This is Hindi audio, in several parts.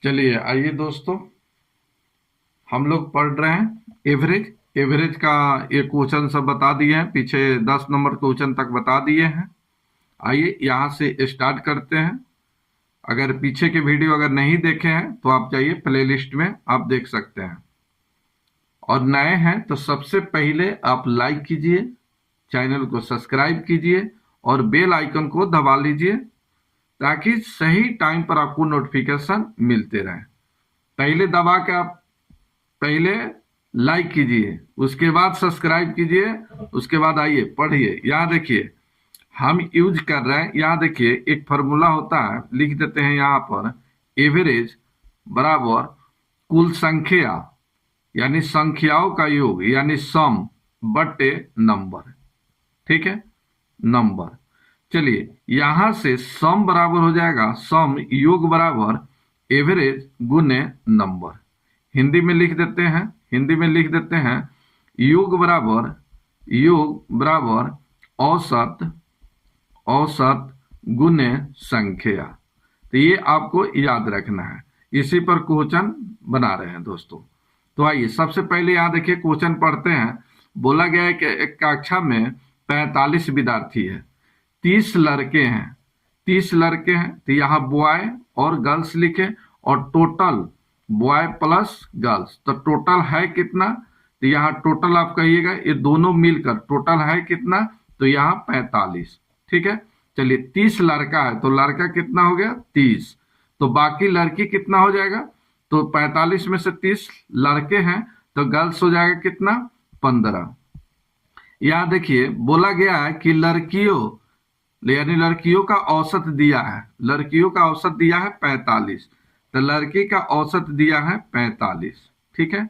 चलिए आइए दोस्तों, हम लोग पढ़ रहे हैं एवरेज। एवरेज का ये क्वेश्चन सब बता दिए हैं, पीछे 10 नंबर क्वेश्चन तक बता दिए हैं। आइए यहाँ से स्टार्ट करते हैं। अगर पीछे के वीडियो अगर नहीं देखे हैं तो आप जाइए प्लेलिस्ट में, आप देख सकते हैं। और नए हैं तो सबसे पहले आप लाइक कीजिए, चैनल को सब्सक्राइब कीजिए और बेल आइकन को दबा लीजिए ताकि सही टाइम पर आपको नोटिफिकेशन मिलते रहे। पहले दबा के आप पहले लाइक कीजिए, उसके बाद सब्सक्राइब कीजिए, उसके बाद आइए पढ़िए। यहाँ देखिए हम यूज कर रहे हैं, यहाँ देखिए एक फार्मूला होता है, लिख देते हैं यहाँ पर एवरेज बराबर कुल संख्या यानी संख्याओं का योग यानी सम बटे नंबर। ठीक है, नंबर। चलिए यहां से सम बराबर हो जाएगा, सम योग बराबर एवरेज गुने नंबर। हिंदी में लिख देते हैं, योग बराबर औसत गुने संख्या। तो ये आपको याद रखना है, इसी पर क्वेश्चन बना रहे हैं दोस्तों। तो आइए सबसे पहले यहाँ देखिए क्वेश्चन पढ़ते हैं। बोला गया है कि एक कक्षा में 45 विद्यार्थी है, 30 लड़के हैं। तो यहाँ बॉय और गर्ल्स लिखे और टोटल बॉय प्लस गर्ल्स, तो टोटल है कितना? तो यहाँ टोटल आप कहिएगा, ये दोनों मिलकर टोटल है कितना? तो यहाँ 45। ठीक है, चलिए 30 लड़का है तो लड़का कितना हो गया? 30। तो बाकी लड़की कितना हो जाएगा? तो 45 में से 30 लड़के हैं तो गर्ल्स हो जाएगा कितना? 15। यहाँ देखिए बोला गया है कि लड़कियों का औसत दिया है, 45। तो लड़की का औसत दिया है 45। ठीक है,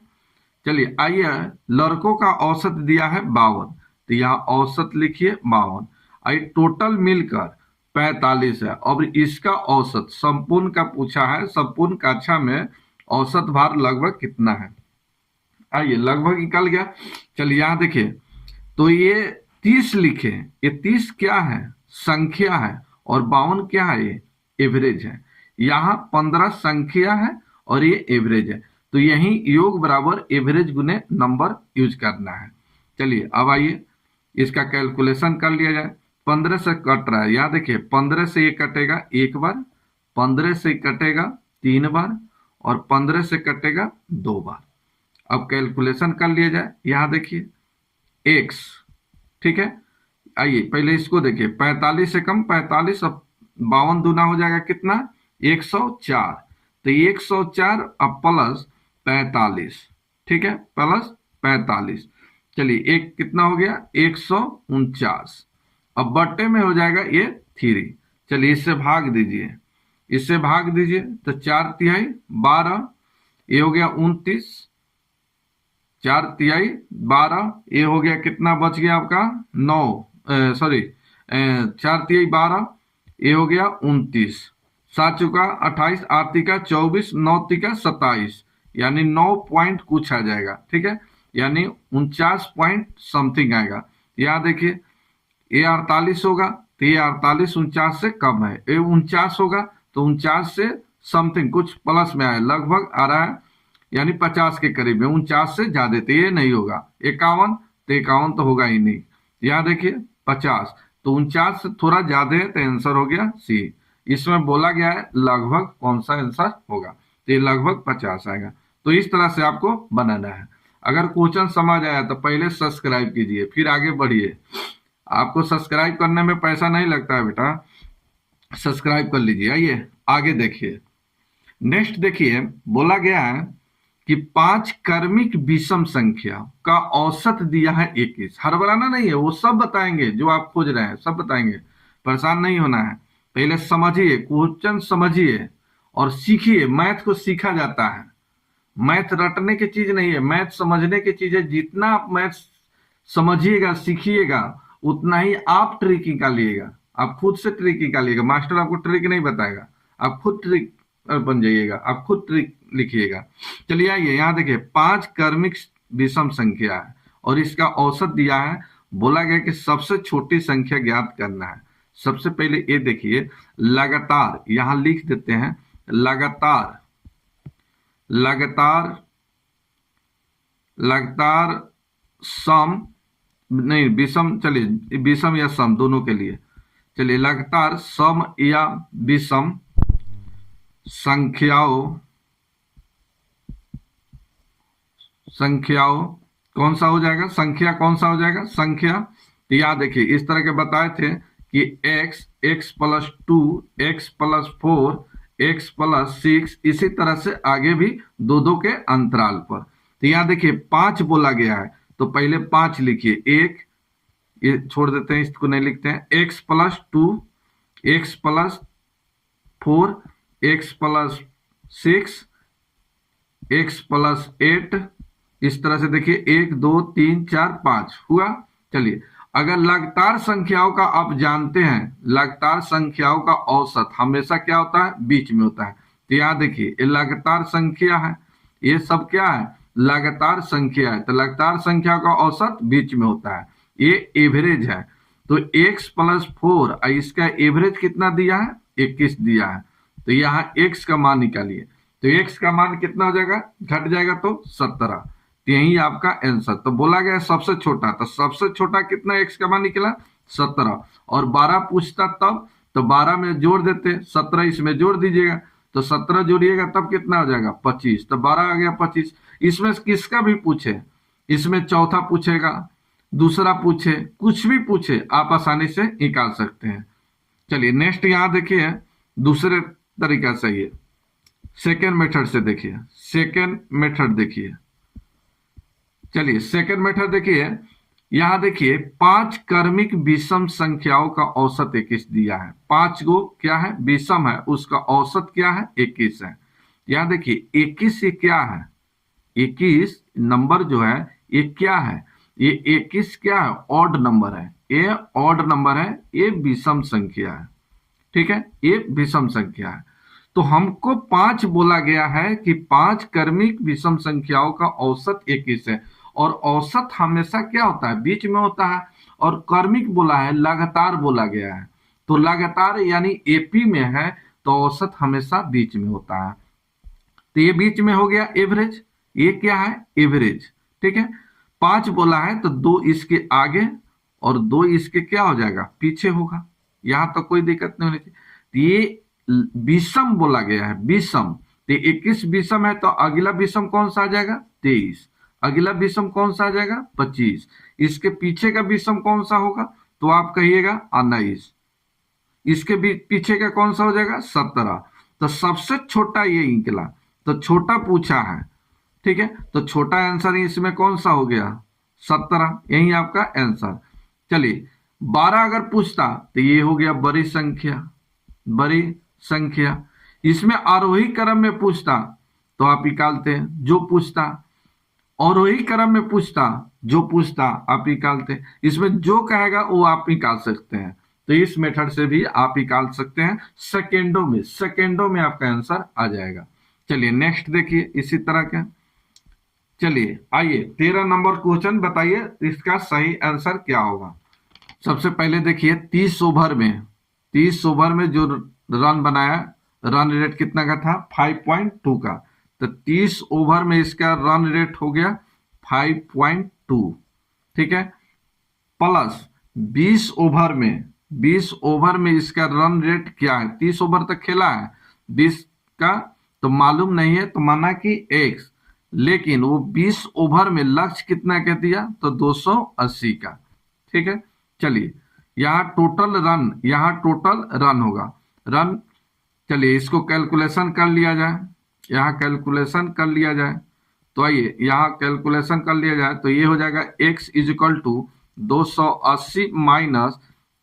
चलिए आइए लड़कों का औसत दिया है 52। तो यहाँ औसत लिखिए 52। आइए टोटल मिलकर 45 है। अब इसका औसत संपूर्ण का पूछा है, संपूर्ण कक्षा में औसत भार लगभग कितना है? आइए लगभग निकल गया। चलिए यहाँ देखिए, तो ये 30 लिखे, ये 30 क्या है? संख्या है, और 52 क्या है? ये एवरेज है। यहाँ 15 संख्या है और ये एवरेज है, तो यही योग बराबर एवरेज गुने नंबर यूज करना है। चलिए अब आइए इसका कैलकुलेशन कर लिया जाए। 15 से कट रहा है, यहाँ देखिए 15 से ये कटेगा एक बार, 15 से कटेगा 3 बार और 15 से कटेगा 2 बार। अब कैलकुलेशन कर लिया जाए। यहाँ देखिए x, ठीक है। आइए पहले इसको देखिए, 45 से कम 45, अब 52 दूना हो जाएगा कितना? 104। तो 104 अब प्लस 45, ठीक है, प्लस 45। चलिए एक कितना हो गया? 149। अब बट्टे में हो जाएगा ये 3। चलिए इससे भाग दीजिए, तो 4 तिहाई 12, ये हो गया 29, 4 तिहाई 12, ये हो गया कितना बच गया आपका? 9, 4 तिहाई 12, ये हो गया 29, 7 चुका 28, 8 तिका 24, 9 तिका 27, यानी 9 पॉइंट कुछ आ जाएगा। ठीक है, यानी 49 पॉइंट समथिंग आएगा। यहाँ देखिए ये 48 होगा, तो ये 48 49 से कम है। ये 49 होगा तो 49 से समथिंग कुछ प्लस में आया, लगभग आ रहा है, यानी 50 के करीब है। 49 से ज्यादा तो ये नहीं होगा। 51, तो 51 तो होगा ही नहीं। यहाँ देखिए 50, तो 49 से थोड़ा ज्यादा है, तो आंसर हो गया सी। इसमें बोला गया है लगभग कौन सा आंसर होगा, तो ये लगभग 50 आएगा। तो इस तरह से आपको बनाना है। अगर क्वेश्चन समझ आया तो पहले सब्सक्राइब कीजिए, फिर आगे बढ़िए। आपको सब्सक्राइब करने में पैसा नहीं लगता है बेटा, सब्सक्राइब कर लीजिए। आइए आगे देखिए, नेक्स्ट देखिए, बोला गया है कि 5 क्रमिक विषम संख्या का औसत दिया है 21। हड़बड़ाना नहीं है, वो सब बताएंगे जो आप खोज रहे हैं, सब बताएंगे, परेशान नहीं होना है। पहले समझिए, क्वेश्चन समझिए और सीखिए। मैथ को सीखा जाता है, मैथ रटने की चीज नहीं है, मैथ समझने की चीज है। जितना आप मैथ समझिएगा सीखिएगा उतना ही आप ट्रिक निकालिएगा, आप खुद से ट्रिक निकालिएगा। मास्टर आपको ट्रिक नहीं बताएगा, आप खुद ट्रिक बन जाइएगा, आप खुद ट्रिक लिखिएगा। चलिए आइए यहाँ देखिए, 5 क्रमिक विषम संख्या है और इसका औसत दिया है। बोला गया कि सबसे छोटी संख्या ज्ञात करना है। सबसे पहले ये देखिए लगातार, यहाँ लिख देते हैं लगातार लगातार लगातार सम नहीं विषम, चलिए विषम या सम दोनों के लिए, चलिए लगातार सम या विषम संख्याओं कौन सा हो जाएगा, संख्या कौन सा हो जाएगा, संख्या। तो यहाँ देखिए इस तरह के बताए थे कि x+2 x+4 x+6, इसी तरह से आगे भी दो दो के अंतराल पर। तो यहाँ देखिए 5 बोला गया है तो पहले 5 लिखिए, एक ये छोड़ देते हैं, इसको नहीं लिखते हैं, x+2 x+4 x+6 x+8, इस तरह से देखिए 1 2 3 4 5 हुआ। चलिए अगर लगातार संख्याओं का आप जानते हैं, लगातार संख्याओं का औसत हमेशा क्या होता है, बीच में होता है। तो यहाँ देखिए ये लगातार संख्या है, ये सब क्या है, लगातार संख्या है, तो लगातार संख्या का औसत बीच में होता है, ये एवरेज है। तो x+4 इसका एवरेज कितना दिया है, 21 दिया है। तो यहाँ x का मान निकालिए, तो x का मान कितना हो जाएगा, घट जाएगा तो 17। तो यही आपका आंसर। तो बोला गया सबसे छोटा, तो सबसे छोटा कितना x का मान निकला 17, और 12 पूछता तब, तो 12 में जोड़ देते, 17 इसमें जोड़ दीजिएगा, तो 17 जोड़िएगा तब कितना हो जाएगा 25, तो 12 आ गया 25। इसमें किसका भी पूछे, इसमें चौथा पूछेगा, दूसरा पूछे, कुछ भी पूछे आप आसानी से निकाल सकते हैं। चलिए नेक्स्ट यहाँ देखिए दूसरे तरीका से, ये सेकेंड मेथड से देखिए, सेकेंड मेथड देखिए। चलिए सेकेंड मेथड देखिए, यहां देखिए 5 क्रमिक विषम संख्याओं का औसत 21 दिया है, 5 गो क्या है विषम है, उसका औसत क्या है 21 है। यहां देखिए 21 ये क्या है, 21 नंबर जो है ये क्या है, ये 21 क्या है, ऑड नंबर है, ये ऑड नंबर है, ये विषम संख्या है, ठीक है, ये विषम संख्या है। तो हमको 5 बोला गया है कि 5 क्रमिक विषम संख्याओं का औसत 21 है, और औसत हमेशा क्या होता है, बीच में होता है, और क्रमिक बोला है, लगातार बोला गया है, तो लगातार यानी एपी में है, तो औसत हमेशा बीच में होता है। तो ये बीच में हो गया एवरेज, ये क्या है एवरेज, ठीक है। 5 बोला है तो 2 इसके आगे और 2 इसके क्या हो जाएगा पीछे होगा, यहां तो कोई दिक्कत नहीं होनी चाहिए। ये विषम बोला गया है, विषम, तो 21 विषम है, तो अगला विषम कौन सा आ जाएगा 23, अगला विषम कौन सा आ जाएगा 25, इसके पीछे का विषम कौन सा होगा, तो आप कहिएगा 19, इसके पीछे का कौन सा हो जाएगा 17। तो सबसे छोटा ये निकला, तो छोटा पूछा है, ठीक है, तो छोटा आंसर इसमें कौन सा हो गया 17, यही आपका आंसर। चलिए 12 अगर पूछता तो ये हो गया बड़ी संख्या, बड़ी संख्या। इसमें आरोही क्रम में पूछता तो आप निकालते, जो पूछता आरोही क्रम में पूछता, जो पूछता आप निकालते, इसमें जो कहेगा वो आप निकाल सकते हैं। तो इस मेथड से भी आप निकाल सकते हैं, सेकेंडों में आपका आंसर आ जाएगा। चलिए नेक्स्ट देखिए इसी तरह का। चलिए आइए 13 नंबर क्वेश्चन बताइए इसका सही आंसर क्या होगा। सबसे पहले देखिए 30 ओवर में जो रन बनाया, रन रेट कितना का था 5.2 का, तो 30 ओवर में इसका रन रेट हो गया 5.2, ठीक है, प्लस 20 ओवर में इसका रन रेट क्या है, 30 ओवर तक खेला है, 20 का तो मालूम नहीं है, तो माना कि x, लेकिन वो 20 ओवर में लक्ष्य कितना कह दिया, तो 280 का, ठीक है। चलिए यहाँ टोटल रन होगा, रन, चलिए इसको कैलकुलेशन कर लिया जाए, यहाँ कैलकुलेशन कर लिया जाए, तो आइए यहाँ कैलकुलेशन कर लिया जाए, तो ये हो जाएगा x इजिकल टू 280 माइनस,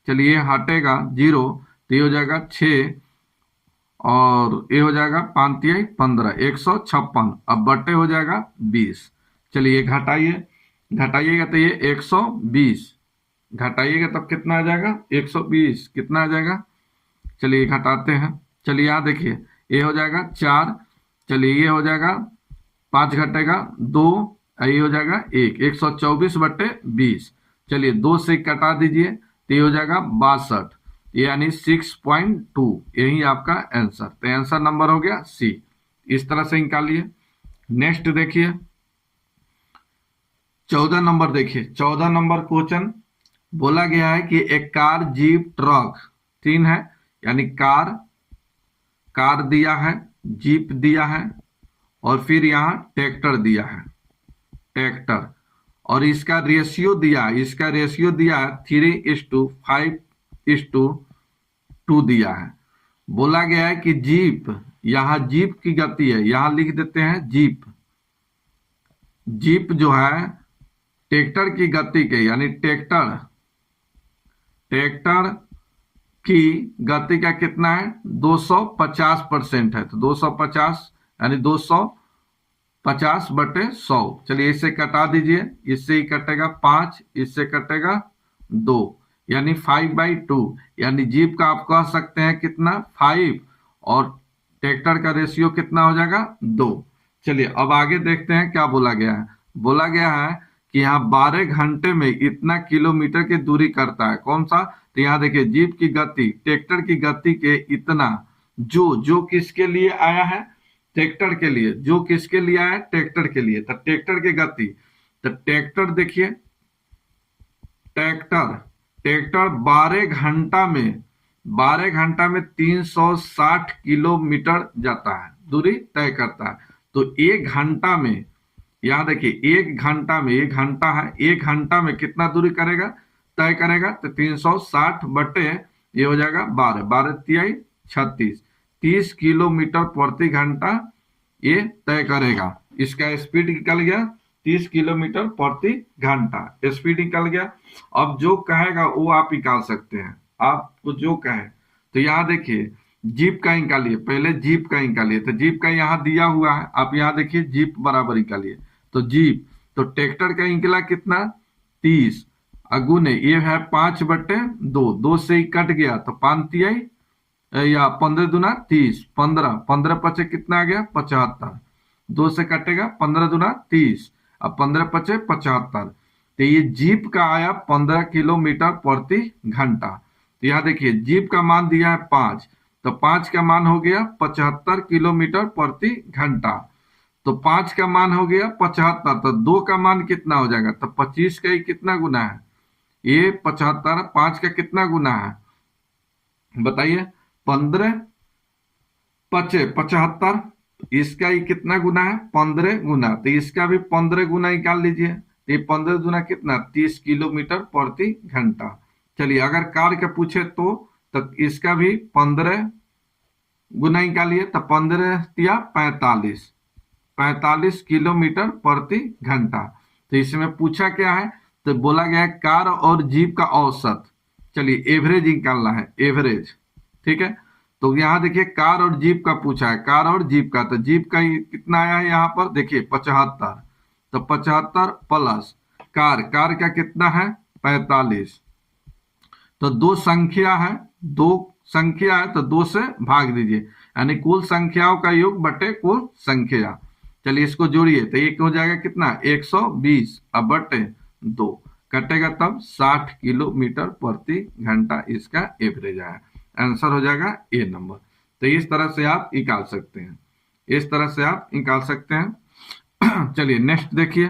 चलिए हटेगा 0, तो ये हो जाएगा 6, और ये हो जाएगा 5 × 15 156, अब बटे हो जाएगा 20। चलिए घटाइएगा तो ये 120, घटाइएगा तब कितना आ जाएगा 120, कितना आ जाएगा, चलिए घटाते हैं। चलिए यहाँ देखिए ये हो जाएगा 4, चलिए ये हो जाएगा 5 घटेगा 2, ये हो जाएगा 1, 124 बटे 20, चलिए 2 से कटा दीजिए, तो ये हो जाएगा 62, यानी 6.2, यही आपका आंसर। तो आंसर नंबर हो गया सी, इस तरह से निकालिए। नेक्स्ट देखिए 14 नंबर, देखिए 14 नंबर क्वेश्चन बोला गया है कि एक कार जीप ट्रक तीन है, यानी कार, कार दिया है, जीप दिया है और फिर यहाँ ट्रैक्टर दिया है, ट्रैक्टर, और इसका रेशियो दिया है, इसका रेशियो दिया है 3:5:2 दिया है। बोला गया है कि जीप, यहाँ जीप की गति है, यहाँ लिख देते हैं जीप, जीप जो है ट्रैक्टर की गति के, यानी ट्रैक्टर, ट्रैक्टर की गति का कितना है 250% है, तो 250 यानी 250/100। चलिए इसे कटा दीजिए, इससे ही कटेगा 5, इससे कटेगा 2, यानी 5/2, यानी जीप का आप कह सकते हैं कितना 5 और ट्रैक्टर का रेशियो कितना हो जाएगा 2। चलिए अब आगे देखते हैं क्या बोला गया है। बोला गया है कि यहाँ 12 घंटे में इतना किलोमीटर की दूरी करता है, कौन सा, तो यहाँ देखिए जीप की गति ट्रैक्टर की गति के इतना, जो किसके लिए आया है, ट्रैक्टर के लिए, जो किसके लिए आया है, ट्रैक्टर के लिए, तो ट्रैक्टर की गति, तो ट्रैक्टर देखिए, ट्रैक्टर ट्रैक्टर 12 घंटा में 360 किलोमीटर जाता है, दूरी तय करता है। तो एक घंटा में, यहाँ देखिए एक घंटा में, एक घंटा है, एक घंटा में कितना दूरी करेगा, तय करेगा, तो 360 बटे ये हो जाएगा 12, 12×3=36, 30 किलोमीटर प्रति घंटा ये तय करेगा। इसका स्पीड निकल गया 30 किलोमीटर प्रति घंटा, स्पीड निकल गया। अब जो कहेगा वो आप निकाल सकते हैं, आपको जो कहे। तो यहाँ देखिए जीप का निकालिए, पहले जीप का निकालिए, तो जीप का यहाँ दिया हुआ है, आप यहाँ देखिए जीप बराबर निकालिए, तो जीप, तो ट्रैक्टर का निकला कितना 30, अगुने ये है 5/2, 2 से ही कट गया तो 5 या 15×2 = 30, 15, 15×5 कितना आ गया 75, 2 से कटेगा 15×2 = 30, अब 15×5 = 75, तो ये जीप का आया 15 किलोमीटर प्रति घंटा। तो यहाँ देखिए जीप का मान दिया है 5, तो 5 का मान हो गया 75 किलोमीटर प्रति घंटा, तो 5 का मान हो गया 75, तो 2 का मान कितना हो जाएगा, तो 25 का ही कितना गुना है, ये 75 5 का कितना गुना है बताइए, 15×5 = 75, इसका ही कितना गुना है 15 गुना, तो इसका भी 15 गुना निकाल लीजिए, तो ये 15 गुना कितना 30 किलोमीटर प्रति घंटा। चलिए अगर कार का पूछे तो इसका भी 15 गुना निकालिए, तो 15×3 = 45 किलोमीटर प्रति घंटा। तो इसमें पूछा क्या है, तो बोला गया है कार और जीप का औसत, चलिए एवरेज निकालना है, एवरेज, ठीक है। तो यहाँ देखिए कार और जीप का पूछा है, कार और जीप का, तो जीप का कितना आया है यहाँ पर देखिए 75, तो 75 प्लस कार, कार का कितना है 45, तो दो संख्या है, दो संख्या है तो 2 से भाग दीजिए, यानी कुल संख्याओं का योग बटे कुल संख्या। चलिए इसको जोड़िए, तो एक हो जाएगा कितना 120, अब बटे 2 कटेगा, तब 60 किलोमीटर प्रति घंटा इसका एवरेज आया, आंसर हो जाएगा ए नंबर। तो इस तरह से आप निकाल सकते हैं, इस तरह से आप निकाल सकते हैं। चलिए नेक्स्ट देखिए,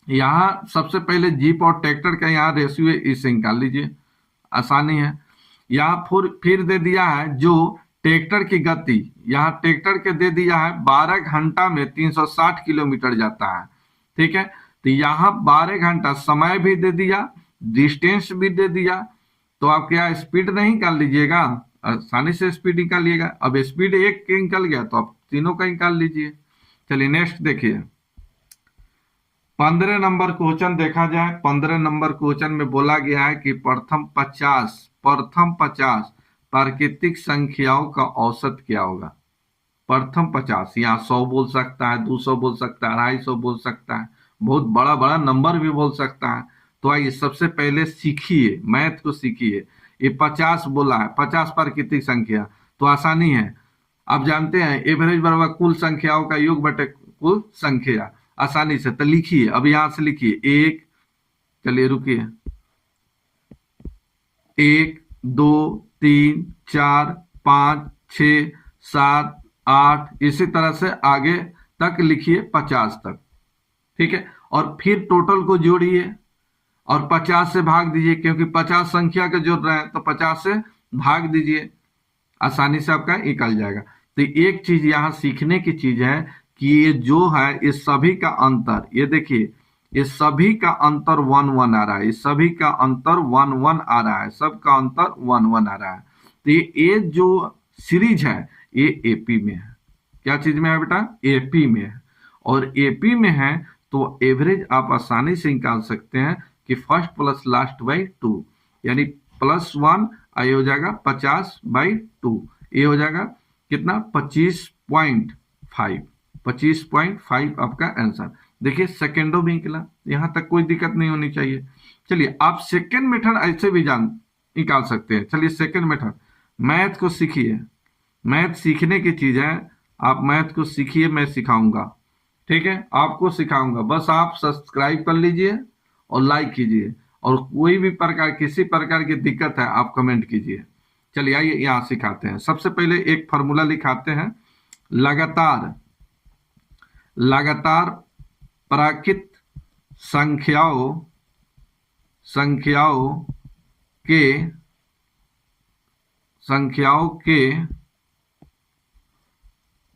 यहाँ सबसे पहले जीप और ट्रैक्टर का यहाँ रेशियो है, इसे निकाल लीजिए, आसानी है। यहाँ फिर दे दिया है जो ट्रैक्टर की गति, यहाँ ट्रैक्टर के दे दिया है 12 घंटा में 360 किलोमीटर जाता है, ठीक है। तो यहाँ 12 घंटा समय भी दे दिया, डिस्टेंस भी दे दिया, तो आप क्या स्पीड नहीं निकाल लीजिएगा, आसानी से स्पीड निकालिएगा। अब स्पीड एक के निकल गया तो आप तीनों का निकाल लीजिए। चलिए नेक्स्ट देखिए 15 नंबर क्वेश्चन देखा जाए। 15 नंबर क्वेश्चन में बोला गया है कि प्रथम 50 प्राकृतिक संख्याओं का औसत क्या होगा। प्रथम 50, यहाँ 100 बोल सकता है, 200 बोल सकता है, 250 बोल सकता है, बहुत बड़ा बड़ा नंबर भी बोल सकता है। तो आइए सबसे पहले सीखिए, मैथ को सीखिए। ये 50 बोला है, 50 प्राकृतिक संख्या, तो आसानी है, आप जानते हैं एवरेज बराबर कुल संख्याओं का योग बटे कुल संख्या, आसानी से। तो लिखिए, अब यहां से लिखिए एक, चलिए रुकिए, 1 2 3 4 5 6 7 8, इसी तरह से आगे तक लिखिए 50 तक, ठीक है। और फिर टोटल को जोड़िए और 50 से भाग दीजिए, क्योंकि 50 संख्या के जोड़ रहे हैं तो 50 से भाग दीजिए, आसानी से आपका निकल जाएगा। तो एक चीज यहाँ सीखने की चीज है कि ये जो है ये सभी का अंतर, ये देखिए ये सभी का अंतर 1 1 आ रहा है, ये सभी का अंतर 1 1 आ रहा है, सबका अंतर 1 1 आ रहा है। तो ये जो सीरीज है ये एपी में है। क्या चीज में है बेटा? एपी में है। और एपी में है तो एवरेज आप आसानी से निकाल सकते हैं कि फर्स्ट प्लस लास्ट बाई 2, यानी +1 ये हो जाएगा 50/2, ये हो जाएगा कितना? 25.5, 25.5 आपका आंसर। देखिए सेकेंडों में निकला, यहां तक कोई दिक्कत नहीं होनी चाहिए। चलिए आप सेकेंड मेथड ऐसे भी निकाल सकते हैं। चलिए सेकेंड मेथड, मैथ को सीखिए, मैथ सीखने की चीज है, आप मैथ को सीखिए, मैं सिखाऊंगा, ठीक है, आपको सिखाऊंगा। बस आप सब्सक्राइब कर लीजिए और लाइक कीजिए, और कोई भी प्रकार किसी प्रकार की दिक्कत है आप कमेंट कीजिए। चलिए आइए यहां सिखाते हैं। सबसे पहले एक फॉर्मूला लिखाते हैं, लगातार लगातार प्राकृत संख्याओं संख्याओं के संख्याओं के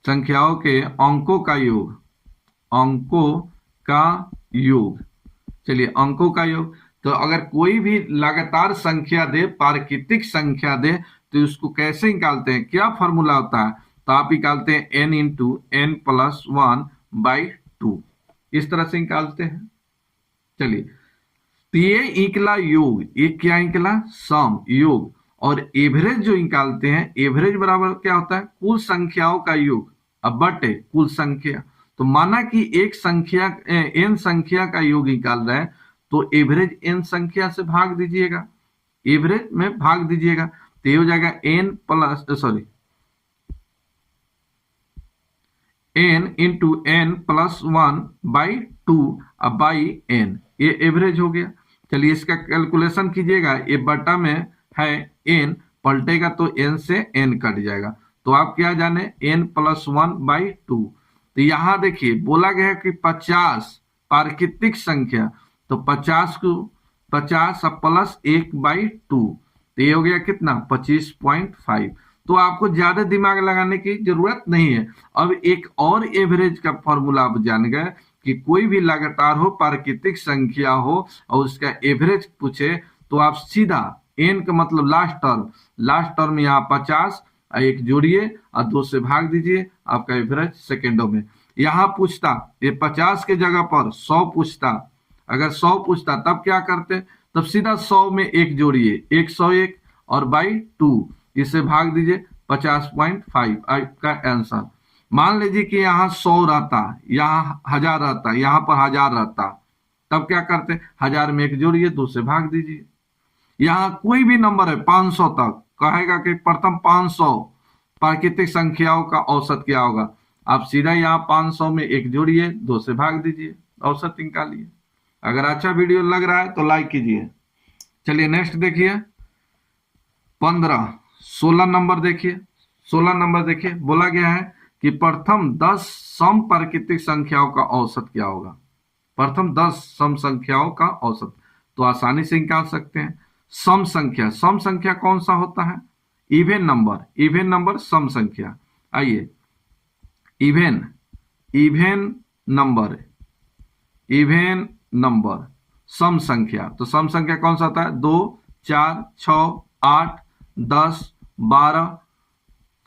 संख्याओं के अंकों का योग, अंकों का योग। चलिए अंकों का योग, तो अगर कोई भी लगातार संख्या दे, प्राकृतिक संख्या दे, तो उसको कैसे निकालते हैं? क्या फॉर्मूला होता है? तो आप निकालते हैं n इंटू n प्लस 1/2, इस तरह से निकालते हैं। चलिए तो ये निकला योग, ये क्या निकला? सम, योग। और एवरेज जो निकालते हैं, एवरेज बराबर क्या होता है? कुल संख्याओं का योग अब बटे कुल संख्या। तो माना कि एक संख्या n संख्या का योग निकाल रहे हैं, तो एवरेज n संख्या से भाग दीजिएगा, एवरेज में भाग दीजिएगा, तो ये हो जाएगा n into n plus 1/2 by n, ये एवरेज हो गया। चलिए इसका कैलकुलेशन कीजिएगा, ये बटा में है n, पलटेगा तो n से n कट जाएगा, तो आप क्या जाने? n plus 1/2। तो यहां देखिए बोला गया कि 50 प्राकृतिक संख्या, तो 50 को 50 प्लस 1/2, तो ये हो गया कितना? 25.5। तो आपको ज्यादा दिमाग लगाने की जरूरत नहीं है। अब एक और एवरेज का फॉर्मूला आप जान गए कि कोई भी लगातार हो, प्राकृतिक संख्या हो और उसका एवरेज पूछे, तो आप सीधा n का मतलब लास्ट टर्म यहाँ 50 एक जोड़िए और 2 से भाग दीजिए, आपका एवरेज सेकेंडों में। यहाँ पूछता ये 50 के जगह पर 100 पूछता, अगर 100 पूछता तब क्या करते? तब सीधा 100 में 1 जोड़िए, 101 और बाई 2, इसे भाग दीजिए, 50.5 आपका आंसर। मान लीजिए कि यहाँ 100 रहता, यहाँ 1000 रहता, यहाँ पर 1000 रहता, तब क्या करते? 1000 में 1 जोड़िए, 2 से भाग दीजिए। यहाँ कोई भी नंबर है 500 तक, कहेगा कि प्रथम 500 प्राकृतिक संख्याओं का औसत क्या होगा? आप सीधा यहाँ 500 में 1 जोड़िए, 2 से भाग दीजिए, औसत निकालिए। अगर अच्छा वीडियो लग रहा है तो लाइक कीजिए। चलिए नेक्स्ट देखिए 16 नंबर देखिए, 16 नंबर देखिए, बोला गया है कि प्रथम 10 सम प्राकृतिक संख्याओं का औसत क्या होगा? प्रथम 10 सम संख्याओं का औसत, तो आसानी से निकाल सकते हैं। सम संख्या कौन सा होता है? इवेन नंबर सम संख्या। आइए इवेन नंबर सम संख्या, तो सम संख्या कौन सा होता है? 2 4 6 8 10 12,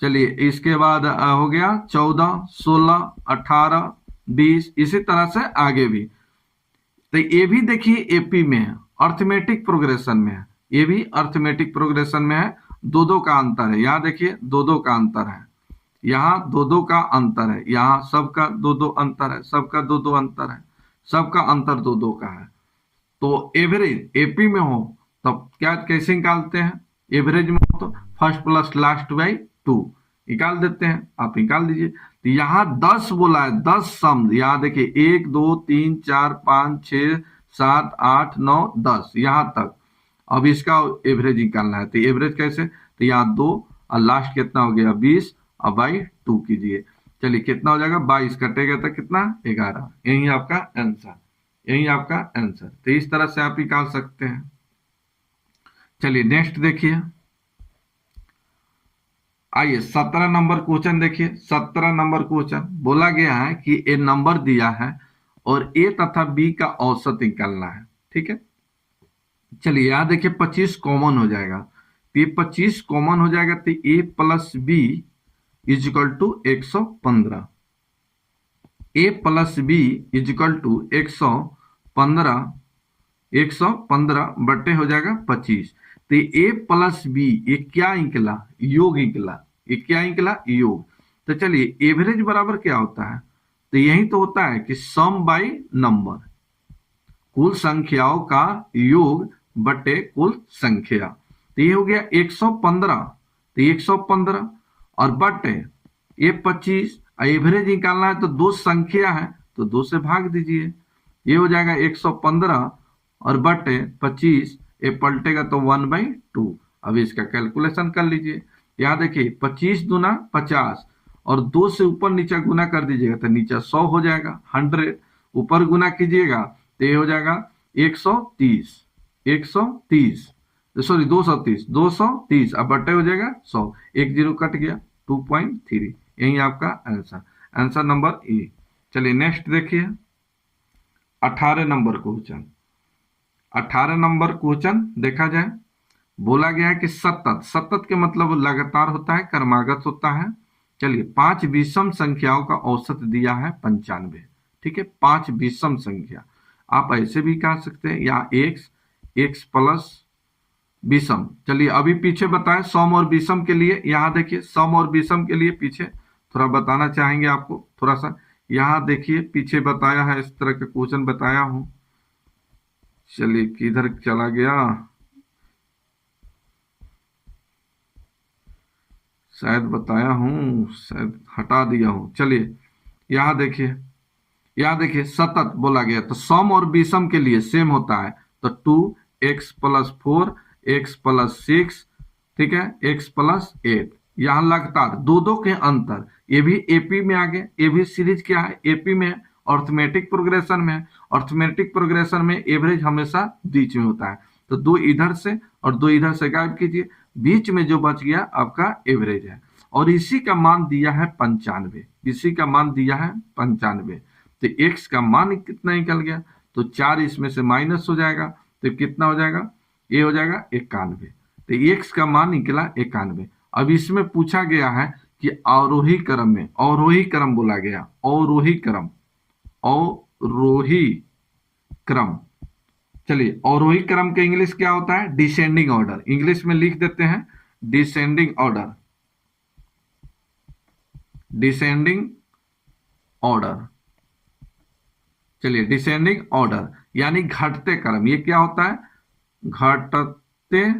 चलिए इसके बाद हो गया 14 16 18 20, इसी तरह से आगे भी। तो ये भी देखिए एपी में है, अर्थमेटिक प्रोग्रेशन में है, ये भी अर्थमेटिक प्रोग्रेशन में है। 2 का अंतर है, यहाँ देखिए 2 का अंतर है, यहाँ 2 का अंतर है, यहाँ सबका 2 अंतर है, सबका 2 अंतर है, सबका अंतर 2 का है। तो एवरेज एपी में हो तब क्या कैसे निकालते हैं? एवरेज में हो तो फर्स्ट प्लस लास्ट बाई 2 निकाल देते हैं, आप निकाल दीजिए। तो यहाँ 10 बोला है, 10 सम, यहाँ देखिए 1 2 3 4 5 6 7 8 9 10 यहाँ तक। अब इसका एवरेज निकालना है, तो एवरेज कैसे? तो यहाँ 2 और लास्ट कितना हो गया? 20 और बाई 2 कीजिए, चलिए कितना हो जाएगा, 22 कटेगा तो कितना, 11। यही आपका आंसर, यही आपका आंसर। तो इस तरह से आप निकाल सकते हैं। चलिए नेक्स्ट देखिए, आइए 17 नंबर क्वेश्चन देखिए। 17 नंबर क्वेश्चन बोला गया है कि ए नंबर दिया है और ए तथा बी का औसत निकालना है। ठीक है, चलिए यहां देखिए 25 कॉमन हो जाएगा, तो ये 25 कॉमन हो जाएगा, तो A plus B is equal to 115। A plus B is equal to 115, 115 बटे हो जाएगा 25। तो ए प्लस बी ये क्या निकला, योग निकला। ये क्या निकला, योग। तो चलिए एवरेज बराबर क्या होता है, तो यही तो होता है कि सम बाई नंबर, कुल संख्याओं का योग बटे कुल संख्या। तो ये हो गया 115, तो 115 और बटे ये 25। एवरेज निकालना है तो दो संख्या है तो 2 से भाग दीजिए, ये हो जाएगा 115 और बटे 25, ये पलटेगा तो 1/2। अब इसका कैलकुलेशन कर लीजिए। यहाँ देखिए 25 दूना 50 और 2 से ऊपर नीचे गुना कर दीजिएगा तो नीचे 100 हो जाएगा, 100 ऊपर गुना कीजिएगा तो ये हो जाएगा 130, 130 सॉरी 230 अब बटे हो जाएगा 100, 1 0 कट गया, 2.3। यही आपका आंसर, आंसर नंबर ए। चलिए नेक्स्ट देखिए 18 नंबर क्वेश्चन। 18 नंबर क्वेश्चन देखा जाए, बोला गया है कि सतत, सतत के मतलब लगातार होता है, क्रमागत होता है। चलिए 5 विषम संख्याओं का औसत दिया है 95। ठीक है, 5 विषम संख्या, आप ऐसे भी कह सकते हैं, या एक्स प्लस विषम। चलिए अभी पीछे बताएं सम और विषम के लिए, यहाँ देखिए सम और विषम के लिए पीछे थोड़ा बताना चाहेंगे आपको, थोड़ा सा यहाँ देखिए पीछे बताया है, इस तरह का क्वेश्चन बताया हूं। चलिए किधर चला गया, शायद बताया हूं, शायद हटा दिया हूं। चलिए यहाँ देखिए सतत बोला गया, तो सम और विषम के लिए सेम होता है, तो 2x + 4 x + 6, ठीक है, x + 8। यहाँ लगातार दो के अंतर, ये भी एपी में आ गए, ये भी सीरीज क्या है, एपी में, अर्थमेटिक प्रोग्रेशन में। अर्थमेटिक प्रोग्रेशन में एवरेज हमेशा बीच में होता है, तो 2 इधर से और 2 इधर से गायब कीजिए, बीच में जो बच गया आपका एवरेज है। और इसी का मान दिया है 95, इसी का मान दिया है 95। तो x का मान कितना निकल गया, तो 4 इसमें से माइनस हो जाएगा, तो कितना हो जाएगा, ये हो जाएगा 91। तो x का मान निकला 91। अब इसमें पूछा गया है कि अवरोही क्रम में, अवरोही क्रम बोला गया, अवरोही क्रम, अवरोही क्रम। चलिए अवरोही क्रम के इंग्लिश क्या होता है, डिसेंडिंग ऑर्डर। इंग्लिश में लिख देते हैं डिसेंडिंग ऑर्डर, डिसेंडिंग ऑर्डर। चलिए डिसेंडिंग ऑर्डर यानी घटते क्रम, ये क्या होता है, घटते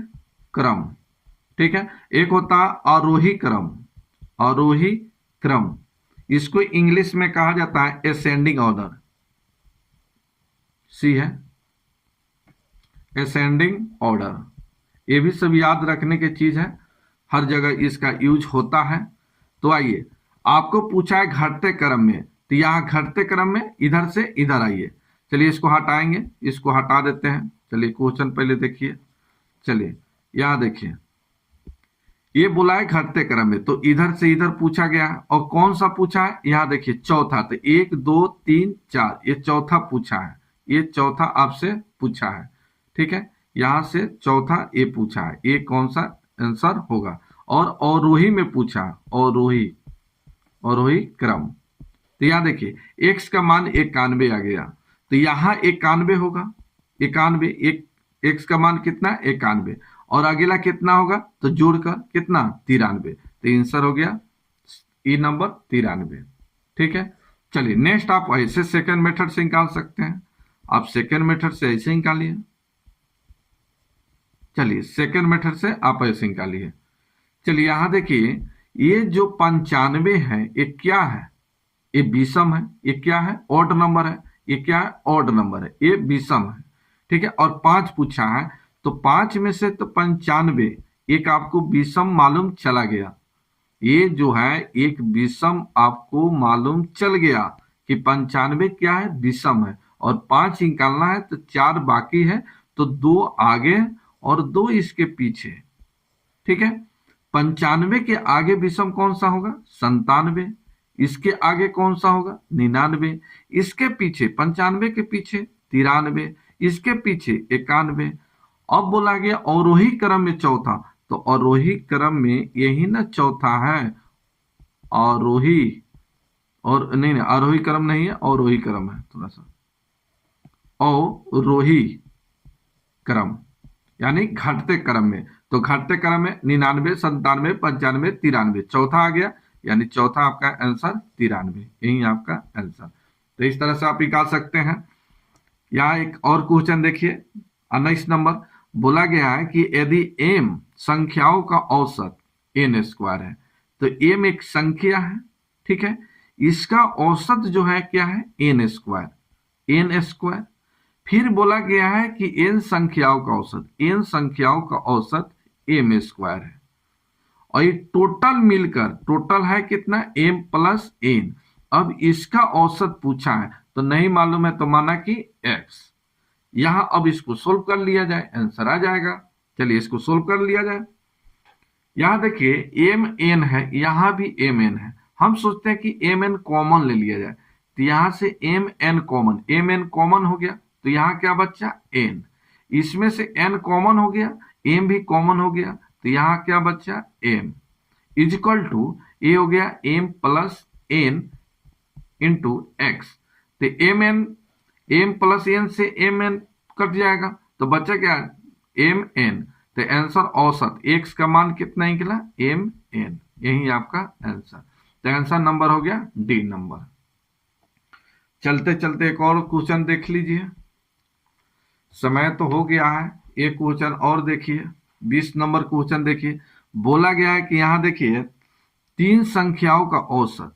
क्रम। ठीक है, एक होता है आरोही क्रम, आरोही क्रम, इसको इंग्लिश में कहा जाता है असेंडिंग ऑर्डर, सी है असेंडिंग ऑर्डर। ये भी सब याद रखने की चीज है, हर जगह इसका यूज होता है। तो आइए आपको पूछा है घटते क्रम में, तो यहाँ घटते क्रम में इधर से इधर आइए। चलिए इसको हटाएंगे, इसको हटा देते हैं। चलिए क्वेश्चन पहले देखिए, चलिए यहाँ देखिए, ये बोला है घटते क्रम में, तो इधर से इधर पूछा गया है, और कौन सा पूछा है, यहाँ देखिए चौथा, तो 1 2 3 4, ये चौथा पूछा है, ये चौथा आपसे पूछा है। ठीक है, यहां से चौथा ये पूछा है, ये कौन सा आंसर होगा। और अवरोही में पूछा, अवरोही, अवरोही क्रम। तो यहाँ देखिए x का मान 91 आ गया, तो यहाँ 91 होगा, 91, एक x का मान कितना, 91, और अगला कितना होगा, तो जोड़कर कितना, 93। तो आंसर हो गया ई नंबर 93। ठीक है, चलिए नेक्स्ट आप ऐसे सेकंड मेथड से निकाल सकते हैं, आप सेकंड मेथड से ऐसे निकालिए। चलिए सेकंड मेथड से आप ऐसे निकालिए। चलिए यहां देखिए ये जो 95 है ये क्या है, ये विषम है, ये क्या है, ऑड नंबर है, ये क्या है, ऑड नंबर है, ये विषम है। ठीक है, और 5 पूछा है, तो 5 में से तो 95 एक आपको विषम मालूम चला गया, ये जो है एक विषम आपको मालूम चल गया कि 95 क्या है, विषम है, और 5 निकालना है तो 4 बाकी है, तो 2 आगे और 2 इसके पीछे। ठीक है, 95 के आगे विषम कौन सा होगा, 97। इसके आगे कौन सा होगा, 99। इसके पीछे 95 के पीछे 93, इसके पीछे 91। अब बोला गया अवरोही क्रम में चौथा, तो अवरोही क्रम में यही ना चौथा है, आरोही, और नहीं आरोही क्रम नहीं है, अवरोही क्रम है, थोड़ा सा अवरोही क्रम यानी घटते क्रम में। तो घटते क्रम में 99, 97, 95, 93, चौथा आ गया, यानी चौथा आपका आंसर 93, यही आपका आंसर। तो इस तरह से आप निकाल सकते हैं। यहाँ एक और क्वेश्चन देखिए, 19 नंबर, बोला गया है कि यदि m संख्याओं का औसत n स्क्वायर है, तो m एक संख्या है, ठीक है, इसका औसत जो है क्या है, n स्क्वायर, n स्क्वायर। फिर बोला गया है कि n संख्याओं का औसत, n संख्याओं का औसत m स्क्वायर है, और ये टोटल मिलकर टोटल है कितना, m प्लस n। अब इसका औसत पूछा है, तो नहीं मालूम है तो माना कि x। यहां अब इसको सोल्व कर लिया जाए, आंसर आ जाएगा। चलिए इसको सोल्व कर लिया जाए। यहां देखिए m n है, यहां भी m n है, हम सोचते हैं कि m n कॉमन ले लिया जाए, तो यहां से m n common, m n common हो गया, तो यहाँ क्या बच्चा, n। इसमें से n कॉमन हो गया, m भी कॉमन हो गया, तो यहाँ क्या बच्चा, m इजिकल टू ये हो गया m plus n into x. तो m प्लस n से mn कट जाएगा, तो बच्चा क्या, mn। तो आंसर औसत x का मान कितना निकला, mn, यही आपका आंसर। तो आंसर नंबर हो गया डी नंबर। चलते चलते एक और क्वेश्चन देख लीजिए, समय तो हो गया है। एक क्वेश्चन और देखिए, 20 नंबर क्वेश्चन देखिए। बोला गया है कि यहाँ देखिए 3 संख्याओं का औसत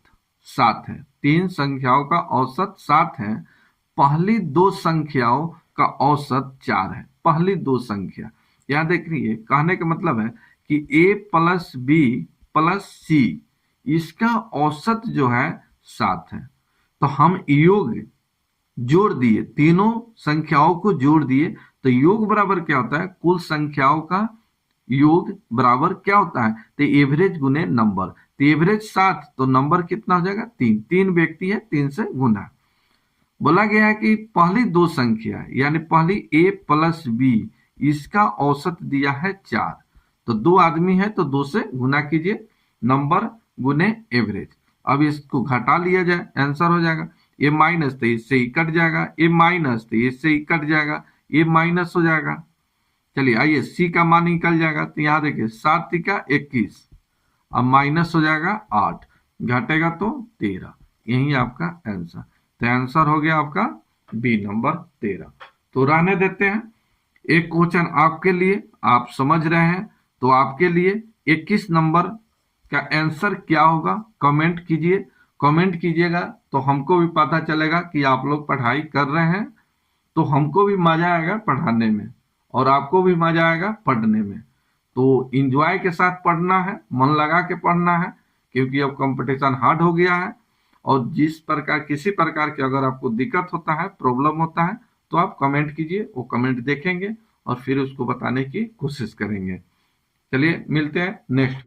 7 है, 3 संख्याओं का औसत 7 है, पहली 2 संख्याओं का औसत 4 है। पहली 2 संख्या, यहाँ देखिए कहने का मतलब है कि a प्लस बी प्लस सी, इसका औसत जो है 7 है। तो हम योग जोड़ दिए, तीनों संख्याओं को जोड़ दिए, तो योग बराबर क्या होता है, कुल संख्याओं का योग बराबर क्या होता है, तो एवरेज गुने नंबर। तो एवरेज 7, तो नंबर कितना हो जाएगा, 3। 3 व्यक्ति है, 3 से गुना। बोला गया है कि पहली 2 संख्या यानी पहली a प्लस बी, इसका औसत दिया है 4, तो 2 आदमी है तो 2 से गुना कीजिए, नंबर गुने एवरेज। अब इसको घटा लिया जाए, आंसर हो जाएगा ये माइनस, तो इससे ही कट जाएगा, ये माइनस, तो इससे ही कट जाएगा, ये माइनस हो जाएगा। चलिए आइए सी का मान निकल जाएगा, तो यहाँ देखिए 7 तिका 21, अब माइनस हो जाएगा 8, घटेगा तो 13, यही आपका आंसर। तो आंसर हो गया आपका बी नंबर 13। तो रहने देते हैं। एक क्वेश्चन आपके लिए, आप समझ रहे हैं, तो आपके लिए 21 नंबर का आंसर क्या होगा, कमेंट कीजिए। कमेंट कीजिएगा तो हमको भी पता चलेगा कि आप लोग पढ़ाई कर रहे हैं, तो हमको भी मजा आएगा पढ़ाने में और आपको भी मजा आएगा पढ़ने में। तो इंजॉय के साथ पढ़ना है, मन लगा के पढ़ना है, क्योंकि अब कंपटीशन हार्ड हो गया है। और जिस प्रकार किसी प्रकार की अगर आपको दिक्कत होता है, प्रॉब्लम होता है, तो आप कमेंट कीजिए, वो कमेंट देखेंगे और फिर उसको बताने की कोशिश करेंगे। चलिए मिलते हैं नेक्स्ट।